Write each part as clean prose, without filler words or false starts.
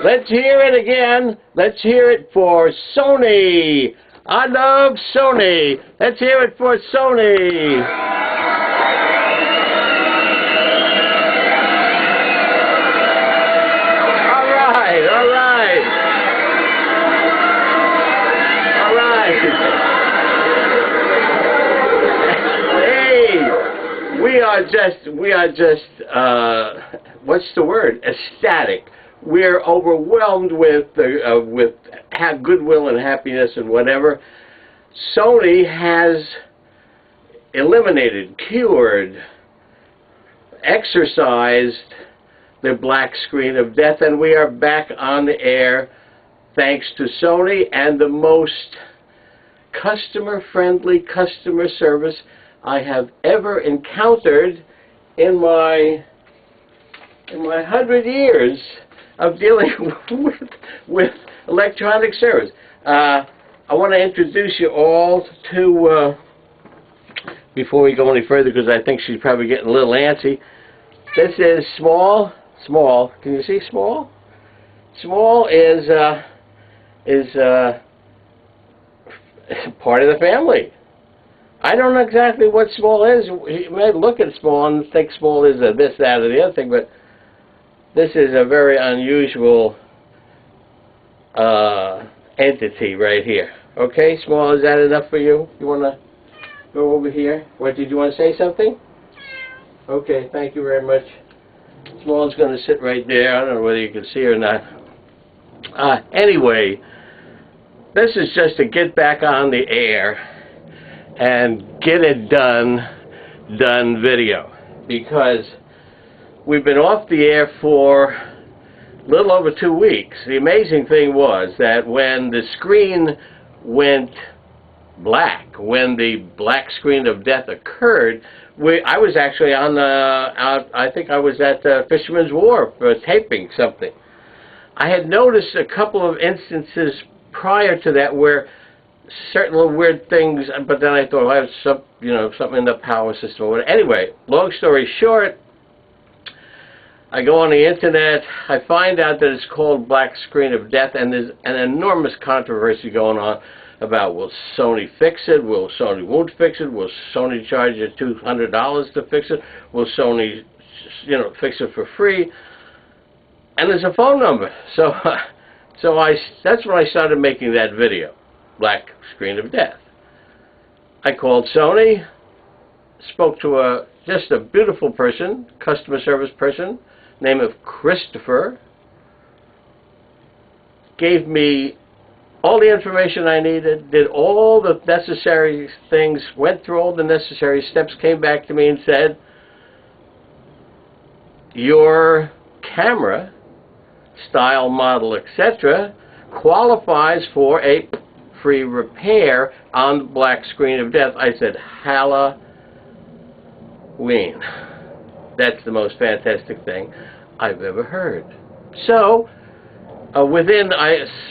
Let's hear it again. Let's hear it for Sony. I love Sony. Let's hear it for Sony. All right, all right. All right. Hey, we are just, what's the word? Ecstatic. We're overwhelmed with goodwill and happiness and whatever. Sony has eliminated, cured, exorcised the black screen of death, and we are back on the air thanks to Sony and the most customer-friendly customer service I have ever encountered in my 100 years of dealing with electronic service. I want to introduce you all to, before we go any further, because I think she's probably getting a little antsy. This is Small. Small. Can you see Small? Small is part of the family. I don't know exactly what Small is. You may look at Small and think Small is this, that, or the other thing, but this is a very unusual entity right here. Okay, Small, is that enough for you? You want to go over here? What, did you want to say something? Okay, thank you very much. Small's going to sit right there. I don't know whether you can see her or not. Anyway, this is just to get back on the air and get it done video, because we've been off the air for a little over 2 weeks. The amazing thing was that when the screen went black, when the black screen of death occurred, I was actually on I think I was at Fisherman's Wharf taping something. I had noticed a couple of instances prior to that where certain little weird things, but then I thought, well, I have something in the power system or whatever. Anyway, long story short, I go on the internet, I find out that it's called black screen of death, and there's an enormous controversy going on about, will Sony fix it, will Sony won't fix it, will Sony charge you $200 to fix it, will Sony fix it for free, and there's a phone number. So that's when I started making that video, black screen of death. I called Sony, spoke to just a beautiful person, customer service person, name of Christopher, gave me all the information I needed, did all the necessary things, went through all the necessary steps, came back to me and said, your camera, style, model, etc., qualifies for a free repair on the black screen of death. I said, Halloween. That's the most fantastic thing I've ever heard. So, within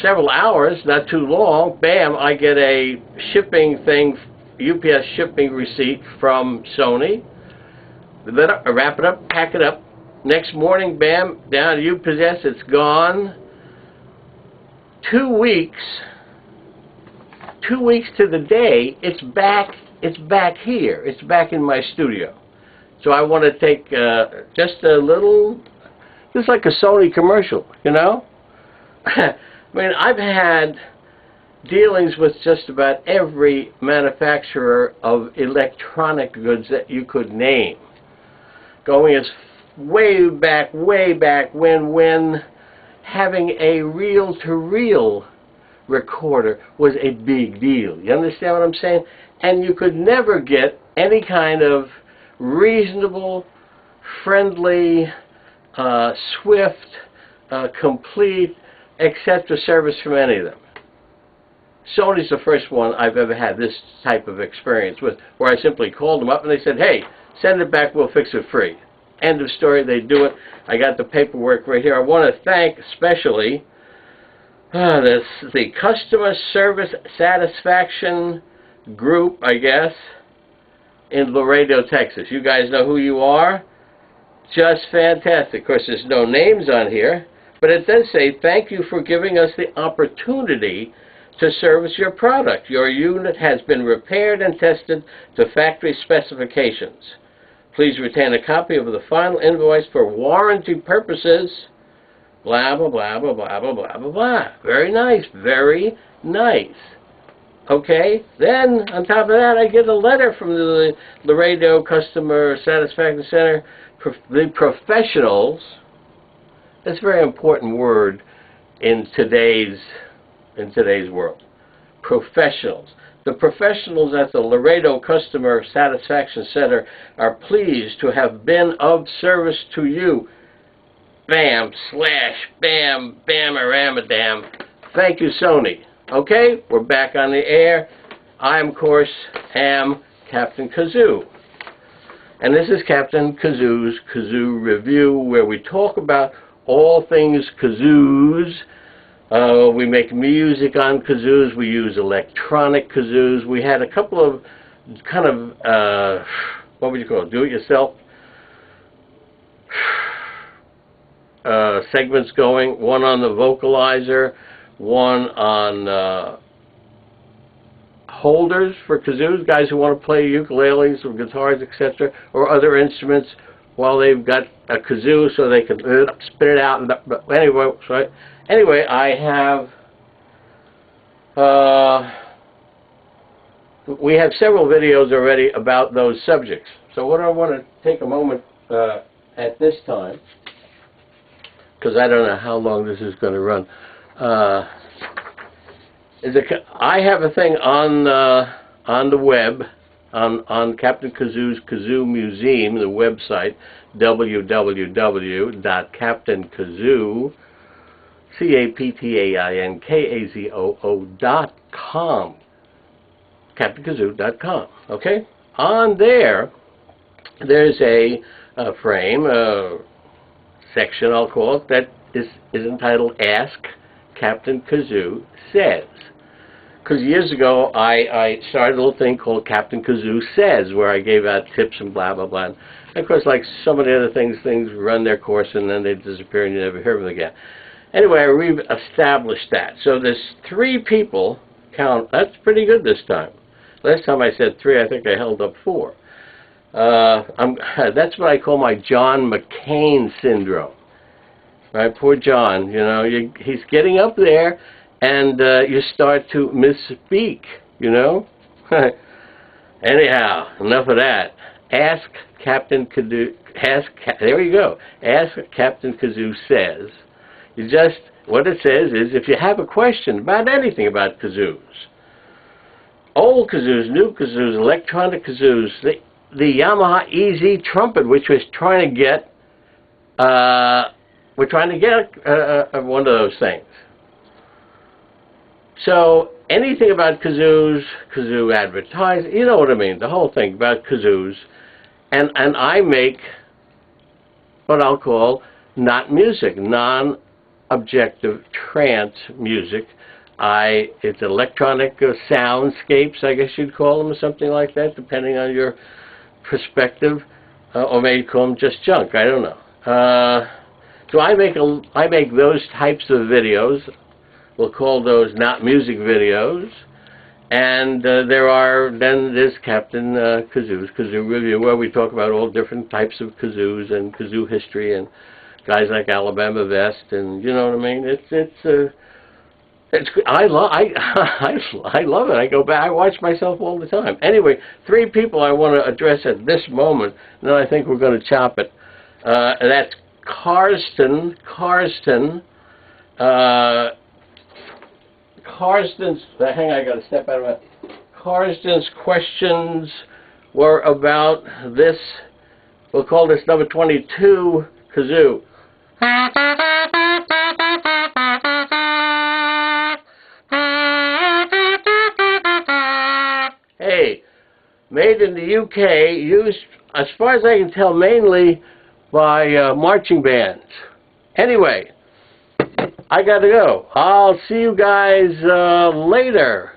several hours, not too long, bam, I get a shipping thing, UPS shipping receipt from Sony. Wrap it up, pack it up. Next morning, bam, down to UPS, it's gone. 2 weeks to the day, it's back here. It's back in my studio. So I want to take just a little, just like a Sony commercial, I mean, I've had dealings with just about every manufacturer of electronic goods that you could name, going as way back when having a reel-to-reel recorder was a big deal. You understand what I'm saying? And you could never get any kind of reasonable, friendly, swift, complete, etc. service from any of them. Sony's the first one I've ever had this type of experience with, where I simply called them up and they said, hey, send it back, we'll fix it free. End of story, they do it. I got the paperwork right here. I want to thank especially the Customer Service Satisfaction Group, I guess, in Laredo, Texas. You guys know who you are? Just fantastic. Of course, there's no names on here, But it does say, thank you for giving us the opportunity to service your product. Your unit has been repaired and tested to factory specifications. Please retain a copy of the final invoice for warranty purposes. Blah, blah, blah, blah, blah, blah, blah, blah, blah. Very nice. Very nice. Okay? Then, on top of that, I get a letter from the Laredo Customer Satisfaction Center. The professionals, that's a very important word in today's world. Professionals. The professionals at the Laredo Customer Satisfaction Center are pleased to have been of service to you. Bam, slash, bam, bam-a-ram-a-dam. Thank you, Sony. Okay, we're back on the air. I, of course, am Captain Kazoo. And this is Captain Kazoo's Kazoo Review, where we talk about all things kazoos. We make music on kazoos. We use electronic kazoos. We had a couple of kind of, what would you call it, do-it-yourself segments going. One on the vocalizer, one on holders for kazoos, guys who want to play ukuleles or guitars, etc., or other instruments while they've got a kazoo so they can spit it out. Anyway, right? Anyway, I have, we have several videos already about those subjects. So what I want to take a moment at this time, because I don't know how long this is going to run, I have a thing on the web, on Captain Kazoo's Kazoo Museum, the website, www.captainkazoo, CaptainKazoo.com, CaptainKazoo.com. Okay? On there, there's a frame, a section, I'll call it, that is entitled Ask Captain Kazoo Says. Because years ago, I started a little thing called Captain Kazoo Says, where I gave out tips and blah, blah, blah. And of course, like so many other things run their course and then they disappear and you never hear of them again. Anyway, I re-established that. So there's 3 people, count, that's pretty good this time. Last time I said 3, I think I held up 4. That's what I call my John McCain syndrome. Right, poor John, you know, he's getting up there and you start to misspeak, you know. Anyhow, enough of that. Ask Captain Kazoo, there you go. Ask Captain Kazoo Says. You just, what it says is, if you have a question about anything about kazoos, old kazoos, new kazoos, electronic kazoos, the Yamaha EZ trumpet, which was trying to get, we're trying to get one of those things. So anything about kazoos, kazoo advertising, you know what I mean, the whole thing about kazoos. And I make what I'll call not music, non-objective trance music. It's electronic soundscapes, I guess you'd call them, or something like that, depending on your perspective, or maybe call them just junk. I don't know. So I make those types of videos. We'll call those not music videos. And then there's Captain Kazoo's Kazoo Review, where we talk about all different types of kazoos and kazoo history and guys like Alabama Vest, and you know what I mean. I love it. I go back. I watch myself all the time. Anyway, 3 people I want to address at this moment, and then I think we're going to chop it. That's Karsten's. Hang on, I got to step out of it. Karsten's questions were about this. We'll call this number 22 kazoo. Hey, made in the UK, used, as far as I can tell, mainly by marching bands. Anyway, I gotta go. I'll see you guys later.